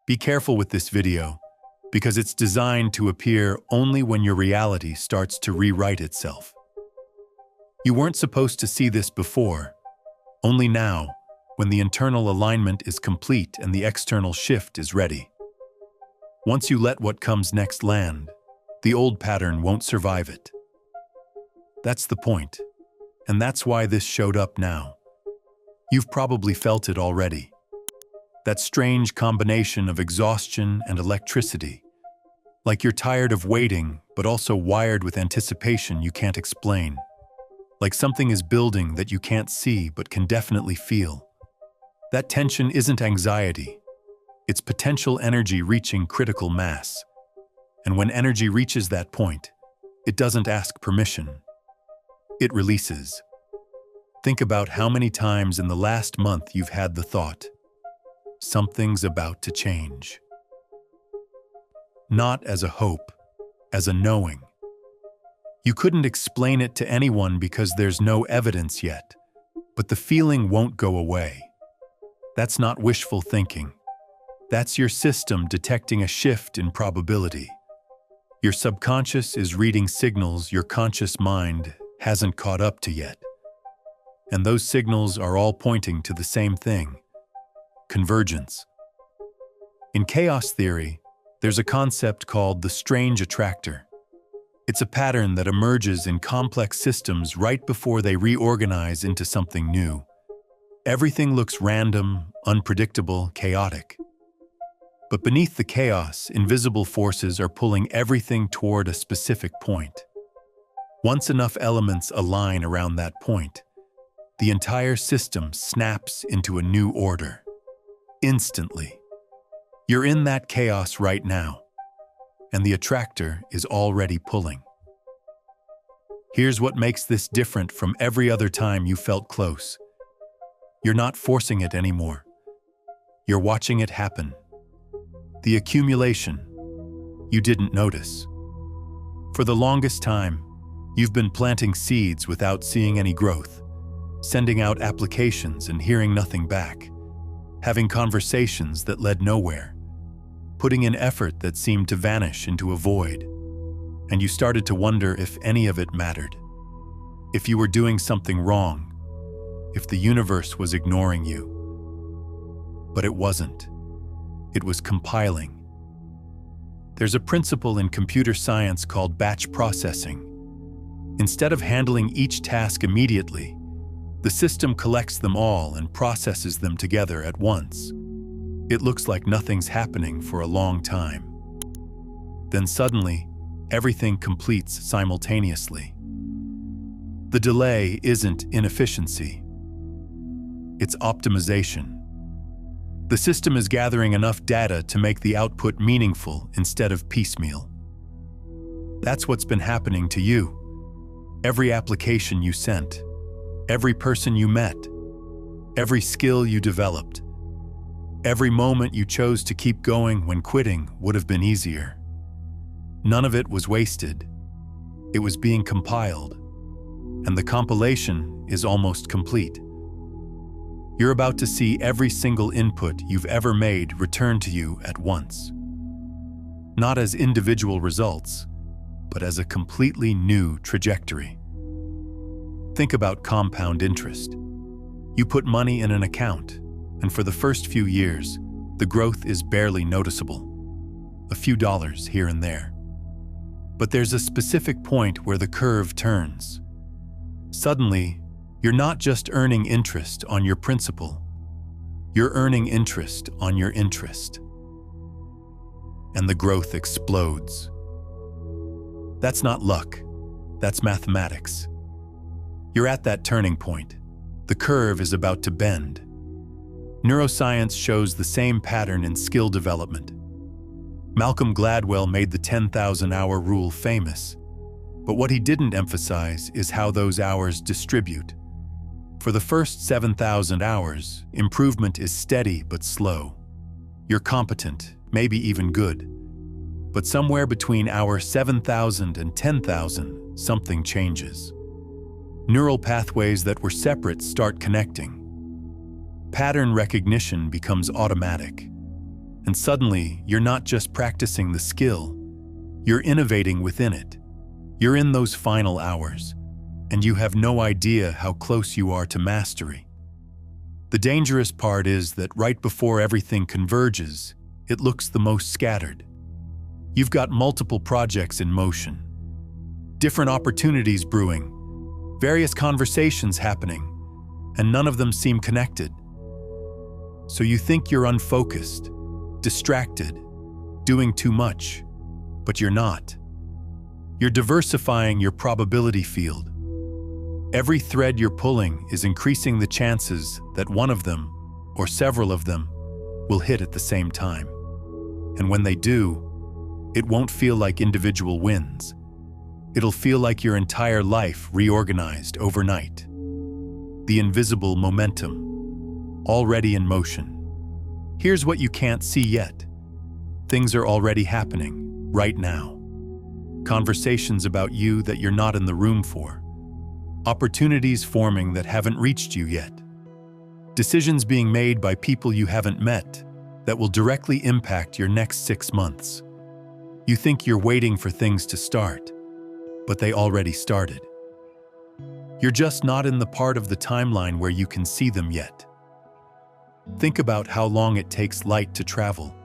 Be careful with this video, because it's designed to appear only when your reality starts to rewrite itself. You weren't supposed to see this before, only now, when the internal alignment is complete and the external shift is ready. Once you let what comes next land, the old pattern won't survive it. That's the point, and that's why this showed up now. You've probably felt it already. That strange combination of exhaustion and electricity. Like you're tired of waiting, but also wired with anticipation you can't explain. Like something is building that you can't see but can definitely feel. That tension isn't anxiety. It's potential energy reaching critical mass. And when energy reaches that point, it doesn't ask permission. It releases. Think about how many times in the last month you've had the thought, something's about to change. Not as a hope, as a knowing. You couldn't explain it to anyone because there's no evidence yet, but the feeling won't go away. That's not wishful thinking. That's your system detecting a shift in probability. Your subconscious is reading signals your conscious mind hasn't caught up to yet. And those signals are all pointing to the same thing: convergence. In chaos theory, there's a concept called the strange attractor. It's a pattern that emerges in complex systems right before they reorganize into something new. Everything looks random, unpredictable, chaotic. But beneath the chaos, invisible forces are pulling everything toward a specific point. Once enough elements align around that point, the entire system snaps into a new order. Instantly. You're in that chaos right now, and the attractor is already pulling. Here's what makes this different from every other time you felt close. You're not forcing it anymore. You're watching it happen. The accumulation you didn't notice. For the longest time, you've been planting seeds without seeing any growth, sending out applications and hearing nothing back, having conversations that led nowhere, putting in effort that seemed to vanish into a void, and you started to wonder if any of it mattered, if you were doing something wrong, if the universe was ignoring you. But it wasn't. It was compiling. There's a principle in computer science called batch processing. Instead of handling each task immediately, the system collects them all and processes them together at once. It looks like nothing's happening for a long time. Then suddenly, everything completes simultaneously. The delay isn't inefficiency. It's optimization. The system is gathering enough data to make the output meaningful instead of piecemeal. That's what's been happening to you. Every application you sent, every person you met, every skill you developed, every moment you chose to keep going when quitting would have been easier. None of it was wasted. It was being compiled, and the compilation is almost complete. You're about to see every single input you've ever made return to you at once. Not as individual results, but as a completely new trajectory. Think about compound interest. You put money in an account, and for the first few years, the growth is barely noticeable. A few dollars here and there. But there's a specific point where the curve turns. Suddenly, you're not just earning interest on your principal. You're earning interest on your interest. And the growth explodes. That's not luck. That's mathematics. You're at that turning point. The curve is about to bend. Neuroscience shows the same pattern in skill development. Malcolm Gladwell made the 10,000-hour rule famous. But what he didn't emphasize is how those hours distribute. For the first 7,000 hours, improvement is steady but slow. You're competent, maybe even good. But somewhere between hour 7,000 and 10,000, something changes. Neural pathways that were separate start connecting. Pattern recognition becomes automatic. And suddenly, you're not just practicing the skill, you're innovating within it. You're in those final hours, and you have no idea how close you are to mastery. The dangerous part is that right before everything converges, it looks the most scattered. You've got multiple projects in motion, different opportunities brewing, various conversations happening, and none of them seem connected. So you think you're unfocused, distracted, doing too much, but you're not. You're diversifying your probability field. Every thread you're pulling is increasing the chances that one of them, or several of them, will hit at the same time. And when they do, it won't feel like individual wins. It'll feel like your entire life reorganized overnight. The invisible momentum, already in motion. Here's what you can't see yet. Things are already happening, right now. Conversations about you that you're not in the room for. Opportunities forming that haven't reached you yet. Decisions being made by people you haven't met that will directly impact your next 6 months. You think you're waiting for things to start, but they already started. You're just not in the part of the timeline where you can see them yet. Think about how long it takes light to travel.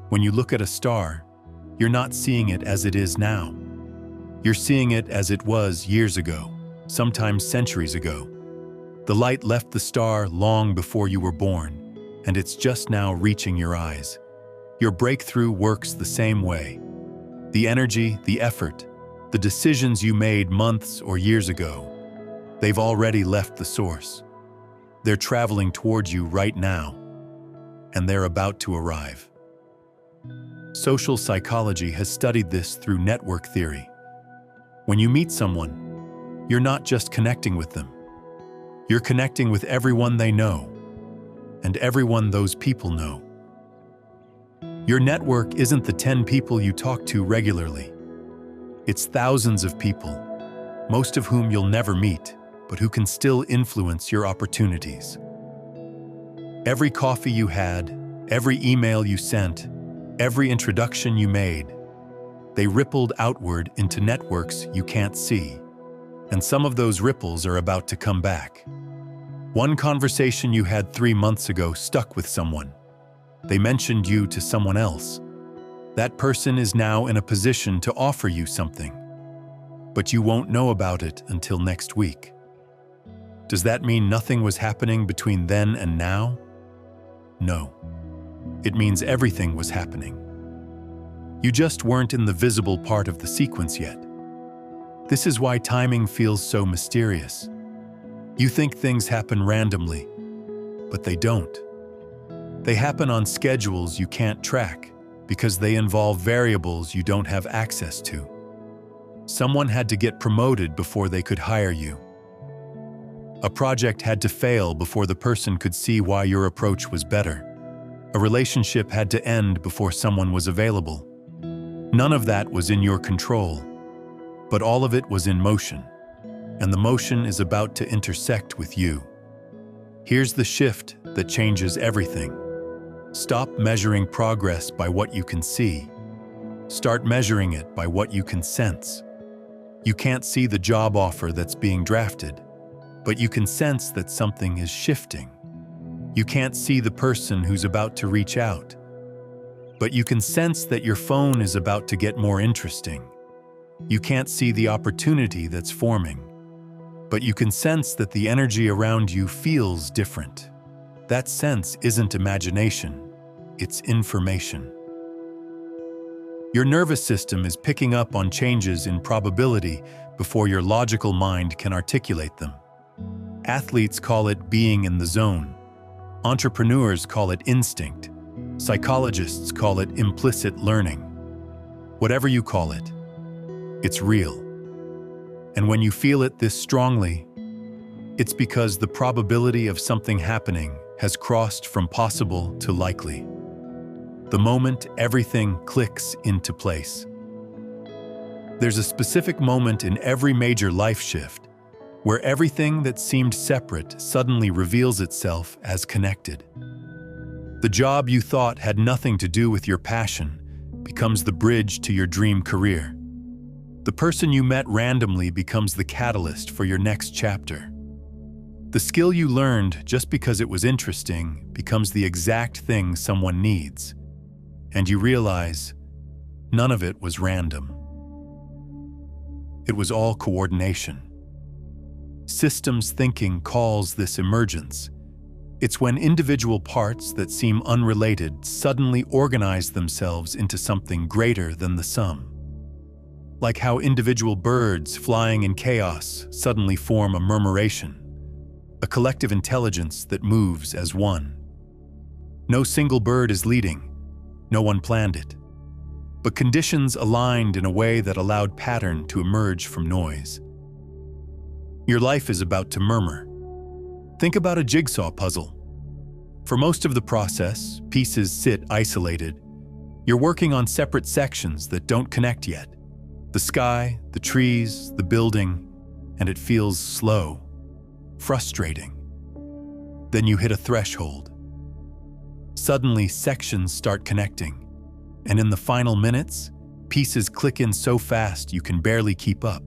When you look at a star, you're not seeing it as it is now. You're seeing it as it was years ago, sometimes centuries ago. The light left the star long before you were born, and it's just now reaching your eyes. Your breakthrough works the same way. The energy, the effort, the decisions you made months or years ago, they've already left the source. They're traveling towards you right now, and they're about to arrive. Social psychology has studied this through network theory. When you meet someone, you're not just connecting with them. You're connecting with everyone they know, and everyone those people know. Your network isn't the 10 people you talk to regularly. It's thousands of people, most of whom you'll never meet, but who can still influence your opportunities. Every coffee you had, every email you sent, every introduction you made, they rippled outward into networks you can't see. And some of those ripples are about to come back. One conversation you had 3 months ago stuck with someone. They mentioned you to someone else. That person is now in a position to offer you something, but you won't know about it until next week. Does that mean nothing was happening between then and now? No. It means everything was happening. You just weren't in the visible part of the sequence yet. This is why timing feels so mysterious. You think things happen randomly, but they don't. They happen on schedules you can't track because they involve variables you don't have access to. Someone had to get promoted before they could hire you. A project had to fail before the person could see why your approach was better. A relationship had to end before someone was available. None of that was in your control, but all of it was in motion, and the motion is about to intersect with you. Here's the shift that changes everything. Stop measuring progress by what you can see. Start measuring it by what you can sense. You can't see the job offer that's being drafted, but you can sense that something is shifting. You can't see the person who's about to reach out, but you can sense that your phone is about to get more interesting. You can't see the opportunity that's forming, but you can sense that the energy around you feels different. That sense isn't imagination, it's information. Your nervous system is picking up on changes in probability before your logical mind can articulate them. Athletes call it being in the zone. Entrepreneurs call it instinct. Psychologists call it implicit learning. Whatever you call it, it's real. And when you feel it this strongly, it's because the probability of something happening has crossed from possible to likely. The moment everything clicks into place. There's a specific moment in every major life shift where everything that seemed separate suddenly reveals itself as connected. The job you thought had nothing to do with your passion becomes the bridge to your dream career. The person you met randomly becomes the catalyst for your next chapter. The skill you learned just because it was interesting becomes the exact thing someone needs. And you realize none of it was random. It was all coordination. Systems thinking calls this emergence. It's when individual parts that seem unrelated suddenly organize themselves into something greater than the sum. Like how individual birds flying in chaos suddenly form a murmuration, a collective intelligence that moves as one. No single bird is leading, no one planned it. But conditions aligned in a way that allowed pattern to emerge from noise. Your life is about to murmur. Think about a jigsaw puzzle. For most of the process, pieces sit isolated. You're working on separate sections that don't connect yet. The sky, the trees, the building, and it feels slow, frustrating. Then you hit a threshold. Suddenly, sections start connecting. And in the final minutes, pieces click in so fast you can barely keep up.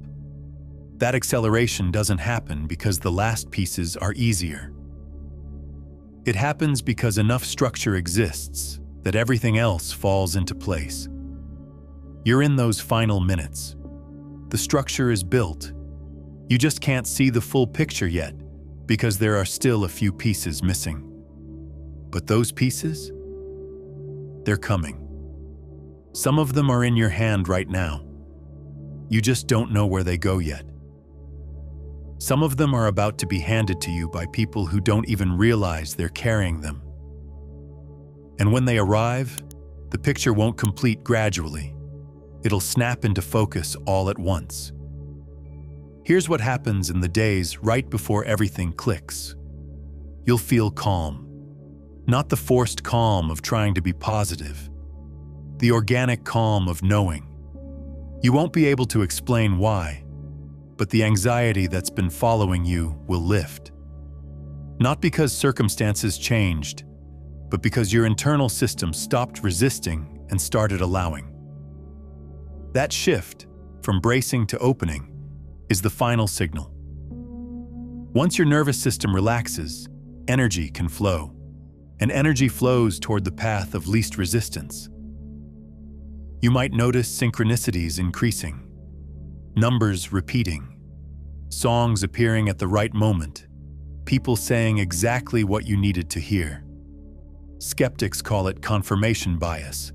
That acceleration doesn't happen because the last pieces are easier. It happens because enough structure exists that everything else falls into place. You're in those final minutes. The structure is built. You just can't see the full picture yet because there are still a few pieces missing. But those pieces? They're coming. Some of them are in your hand right now. You just don't know where they go yet. Some of them are about to be handed to you by people who don't even realize they're carrying them. And when they arrive, the picture won't complete gradually. It'll snap into focus all at once. Here's what happens in the days right before everything clicks. You'll feel calm. Not the forced calm of trying to be positive. The organic calm of knowing. You won't be able to explain why, but the anxiety that's been following you will lift. Not because circumstances changed, but because your internal system stopped resisting and started allowing. That shift, from bracing to opening, is the final signal. Once your nervous system relaxes, energy can flow, and energy flows toward the path of least resistance. You might notice synchronicities increasing, numbers repeating, songs appearing at the right moment, people saying exactly what you needed to hear. Skeptics call it confirmation bias.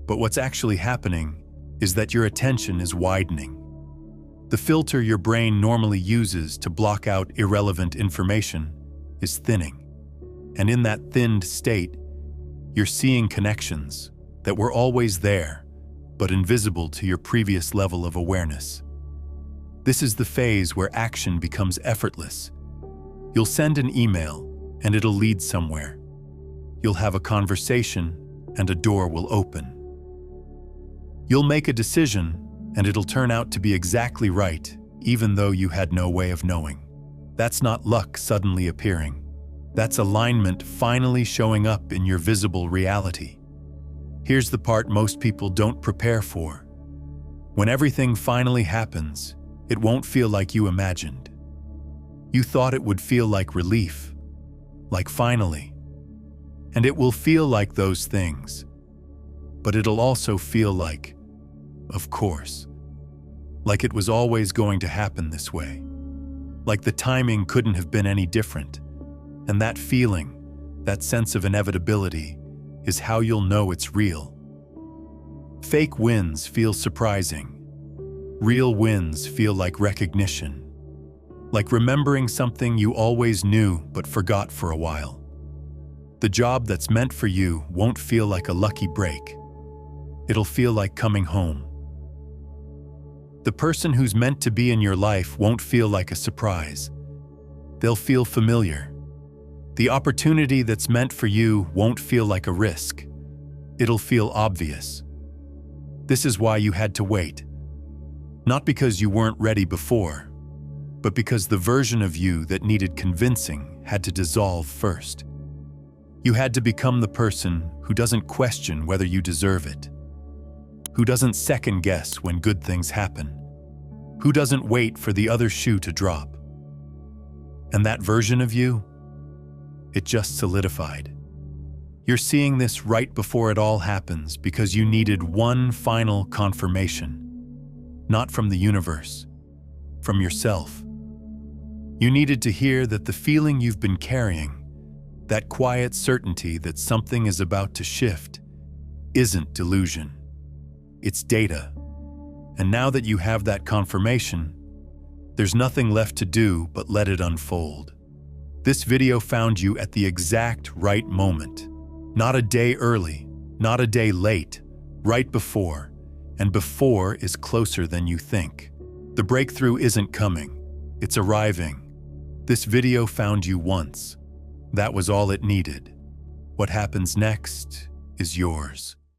But what's actually happening is that your attention is widening. The filter your brain normally uses to block out irrelevant information is thinning. And in that thinned state, you're seeing connections that were always there, but invisible to your previous level of awareness. This is the phase where action becomes effortless. You'll send an email, and it'll lead somewhere. You'll have a conversation, and a door will open. You'll make a decision, and it'll turn out to be exactly right, even though you had no way of knowing. That's not luck suddenly appearing. That's alignment finally showing up in your visible reality. Here's the part most people don't prepare for. When everything finally happens, it won't feel like you imagined. You thought it would feel like relief, like finally. And it will feel like those things. But it'll also feel like, of course. Like it was always going to happen this way. Like the timing couldn't have been any different. And that feeling, that sense of inevitability, is how you'll know it's real. Fake wins feel surprising. Real wins feel like recognition. Like remembering something you always knew but forgot for a while. The job that's meant for you won't feel like a lucky break. It'll feel like coming home. The person who's meant to be in your life won't feel like a surprise. They'll feel familiar. The opportunity that's meant for you won't feel like a risk. It'll feel obvious. This is why you had to wait. Not because you weren't ready before, but because the version of you that needed convincing had to dissolve first. You had to become the person who doesn't question whether you deserve it, who doesn't second guess when good things happen, who doesn't wait for the other shoe to drop. And that version of you, it just solidified. You're seeing this right before it all happens because you needed one final confirmation, not from the universe, from yourself. You needed to hear that the feeling you've been carrying, that quiet certainty that something is about to shift, isn't delusion. It's data. And now that you have that confirmation, there's nothing left to do but let it unfold. This video found you at the exact right moment. Not a day early, not a day late, right before, and before is closer than you think. The breakthrough isn't coming, it's arriving. This video found you once. That was all it needed. What happens next is yours.